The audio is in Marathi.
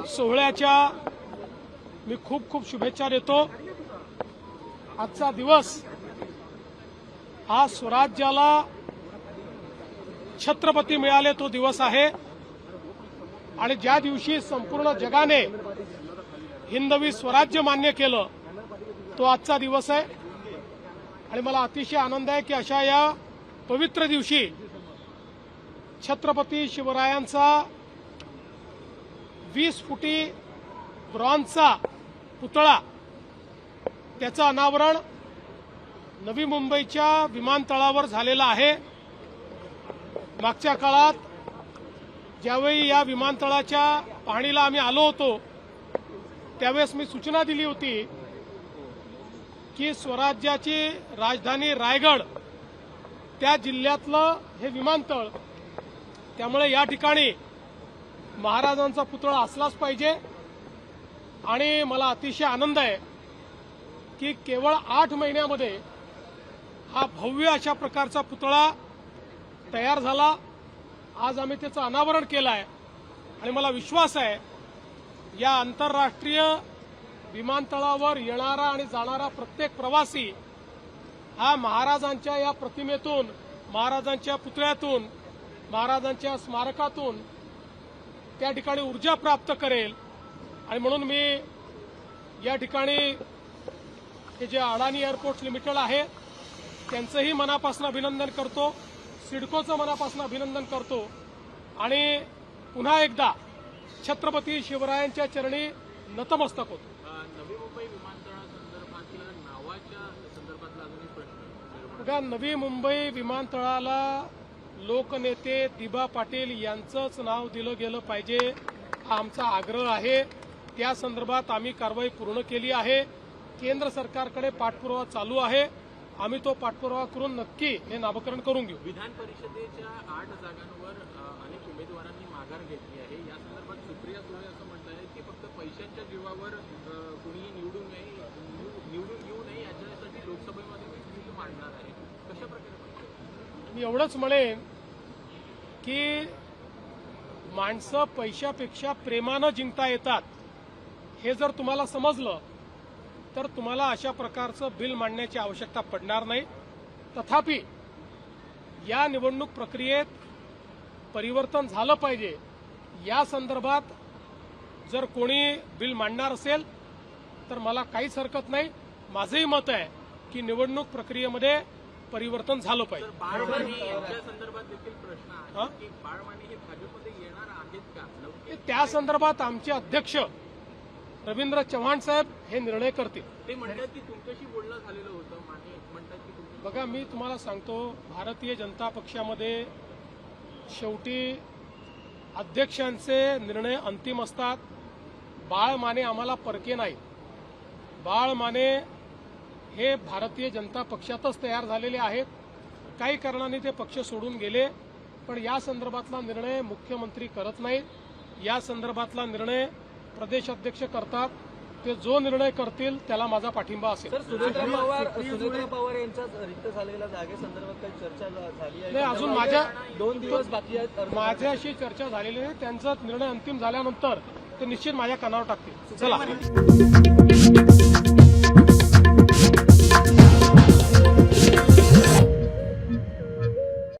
सोहळ्याच्या मी खूप खूप शुभेच्छा देतो। आजचा दिवस हा स्वराज्याला छत्रपती मिळाले तो दिवस आहे आणि ज्या दिवशी संपूर्ण जगाने हिंदवी स्वराज्य मान्य केलं तो आजचा दिवस आहे। आणि मला अतिशय आनंद आहे की अशा या पवित्र दिवशी छत्रपती शिवरायांचा 20 फुटी ब्रॉन्झचा पुतळा त्याचं अनावरण नवी मुंबईच्या विमानतळावर झालेलं आहे। मागच्या काळात ज्यावेळी या विमानतळाच्या पाहणीला आम्ही आलो होतो त्यावेळेस मी सूचना दिली होती की स्वराज्याची राजधानी रायगड त्या जिल्ह्यातलं हे विमानतळ, त्यामुळे या ठिकाणी महाराजांचा पुतळा असलाच पाहिजे। आणि मला अतिशय आनंद आहे की केवळ 8 महिन्यामध्ये हा भव्य अशा प्रकारचा पुतळा तयार झाला। आज आम्ही त्याचं अनावरण केलं आहे आणि मला विश्वास आहे या आंतरराष्ट्रीय विमानतळावर येणारा आणि जाणारा प्रत्येक प्रवासी हा महाराजांच्या या प्रतिमेतून, महाराजांच्या पुतळ्यातून, महाराजांच्या स्मारकातून त्या ठिकाणी ऊर्जा प्राप्त करेल। आणि म्हणून मी या ठिकाणी हे जे अडाणी एअरपोर्ट्स लिमिटेड आहे त्यांचंही मनापासून अभिनंदन करतो, सिडकोचं मनापासून अभिनंदन करतो आणि पुन्हा एकदा छत्रपती शिवरायांच्या चरणी नतमस्तक होतो। नवी मुंबई विमानतळासंदर्भातल्या नावाच्या संदर्भातला अजून एक प्रश्न बघा, नवी मुंबई विमानतळाला लोकनेते दिबा पाटील यांचंच नाव दिलं गेलं पाहिजे हा आमचा आग्रह आहे। त्या संदर्भात आम्ही कारवाई पूर्ण केली आहे। केंद्र सरकारकडे पाठपुरावा चालू आहे। आम्ही तो पाठपुरावा करून नक्की हे नामकरण करून घेऊ। विधान परिषदेच्या 8 जागांवर अनेक उमेदवारांनी माघार घेतली आहे। या संदर्भात सुप्रिया सुळे असं म्हणत आहे की फक्त पैशांच्या जीवावर कुणीही निवडून येऊ नये याच्यासाठी लोकसभेमध्ये बिल मांडणार आहे। कशा प्रकारे? मी एवढंच म्हणेन की माणसं पैशापेक्षा प्रेमानं जिंकता येतात हे जर तुम्हाला समजलं तर तुम्हाला अशा प्रकारचं बिल मांडण्याची आवश्यकता पडणार नाही। तथापि या निवडणूक प्रक्रियेत परिवर्तन झालं पाहिजे या संदर्भात जर कोणी बिल मांडणार असेल तर मला काहीच हरकत नाही। माझंही मत आहे की निवडणूक प्रक्रियेमध्ये परिवर्तन झालं पाहिजे। बाळमानी यांच्या संदर्भात देखील प्रश्न आहे की बाळमानी हे भाजपमध्ये येणार आहेत का? त्या संदर्भात आमचे अध्यक्ष रवींद्र चव्हाण साहेब हे निर्णय करतील। ते म्हणतात की तुमच्याशी बोलणं झालेलं होतं, माने म्हणतात की बघा, मी तुम्हाला सांगतो भारतीय जनता पक्षामध्ये शेवटी अध्यक्षांचे निर्णय अंतिम असतात। बाळ माने आम्हाला परके नाही। बाळ माने हे भारतीय जनता पक्षातच तयार झालेले आहेत। काही कारणाने ते पक्ष सोडून गेले, पण या संदर्भातला निर्णय मुख्यमंत्री करत नाहीत। या संदर्भातला निर्णय प्रदेशाध्यक्ष करतात। ते जो निर्णय करतील त्याला माझा पाठिंबा असेल। सुनेत्रा पवार यांच्या रिक्त झालेल्या जागेसंदर्भात काही चर्चा झाली आहे? नाही, अजून माझ्या 2 दिवस बाकी आहेत। माझ्याशी चर्चा झालेली नाही। त्यांचा निर्णय अंतिम झाल्यानंतर ते निश्चित माझ्या कानावर टाकतील। चला।